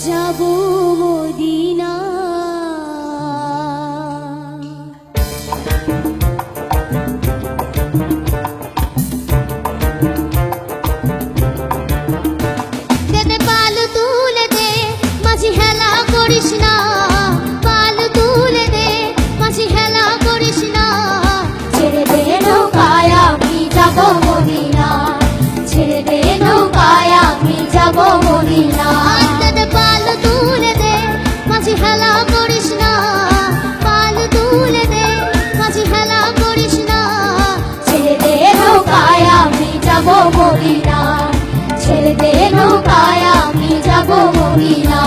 যাবো মদিনা। দে পাল তুলে দে মাঝি হেলা করিস না, পাল তুলে দে মাঝি হেলা করিস না। ছেড়ে দে নৌকায় আমি যাবো মদিনা, ছেড়ে দে নৌকায় আমি যাবো মদিনা। দে পাল তুলে দে মাঝি হেলা করিস না, পাল তুলে দে মাঝি হেলা করিস না। ছেড়ে দে নৌকায় আমি যাবো মদিনা, ছেড়ে দে নৌকায় আমি যাবো মদিনা।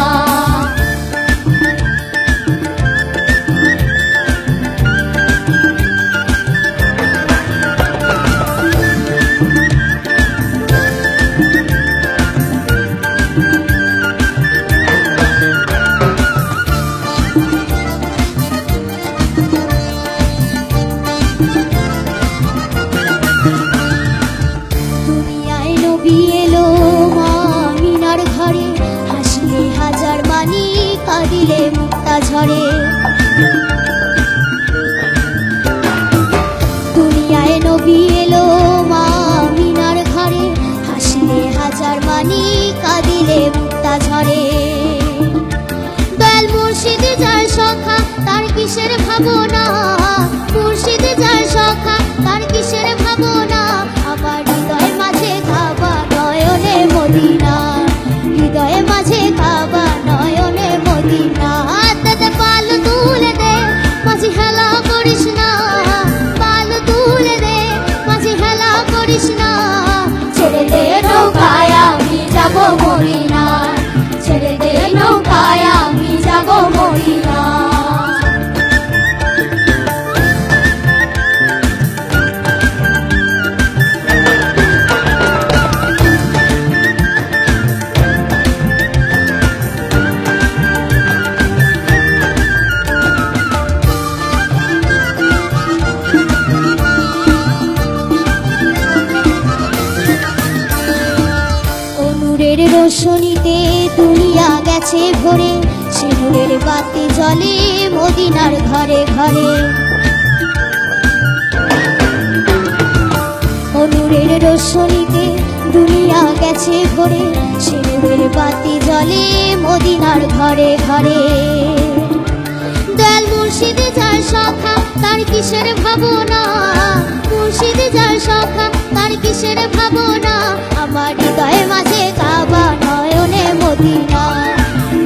দুনিয়ায় নবী এলো মা মিনার ঘরে, হাসলে হাজার মানি কাঁদিলে মুক্তা ঝরে। দুনিয়ায় নবী এলো মা মিনার ঘরে, হাসলে হাজার মানি কাঁদিলে মুক্তা ঝরে। দয়াল মুর্শিদ যার সখা তার কিসের ভাবনা, মুর্শিদ যার সখা তার কিসের ভাবনা। আমার হৃদয় মাঝে কাবা নয়নে মদিনা, হৃদয় মাঝে কাবা নয়নে মদিনা। দে পাল তুলে দে মাঝি হেলা করিস না, পাল তুলে দে মাঝি হেলা করিস না। ছেড়ে দে নৌকায় আমি যাবো মদিনা, ছেড়ে দে নৌকায় আমি যাবো মদিনা। নূরের রোশনীতে দুনিয়া গেছে ভরে, সে নূরের বাতি জ্বলে মদিনার ঘরে ঘরে। ও নূরের রোশনীতে দুনিয়া গেছে ভরে, সে নূরের বাতি জ্বলে মদিনার ঘরে ঘরে। দয়াল মুর্শিদ যার সখা তার কিসের ভাবনা, মুর্শিদ যার সখা তার কিসের ভাবনা। আমার হৃদয় মাঝে কাবা নয়নে মদিনা,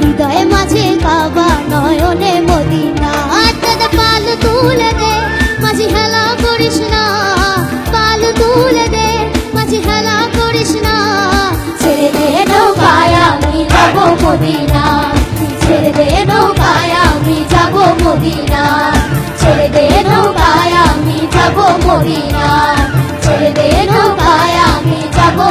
হৃদয় মাঝে কাবা নয়নে মদিনা। দে পাল তুলে দে মাঝি হেলা করিস না, পাল তুলে দে মাঝি হেলা করিস না। ছেড়ে দে নৌকায় আমি যাবো মদিনা, ছেড়ে দে নৌকায় আমি যাবো মদিনা, ছেড়ে দে নৌকায় আমি যাবো মদিনা, ছেড়ে দে নৌকায় আমি যাবো।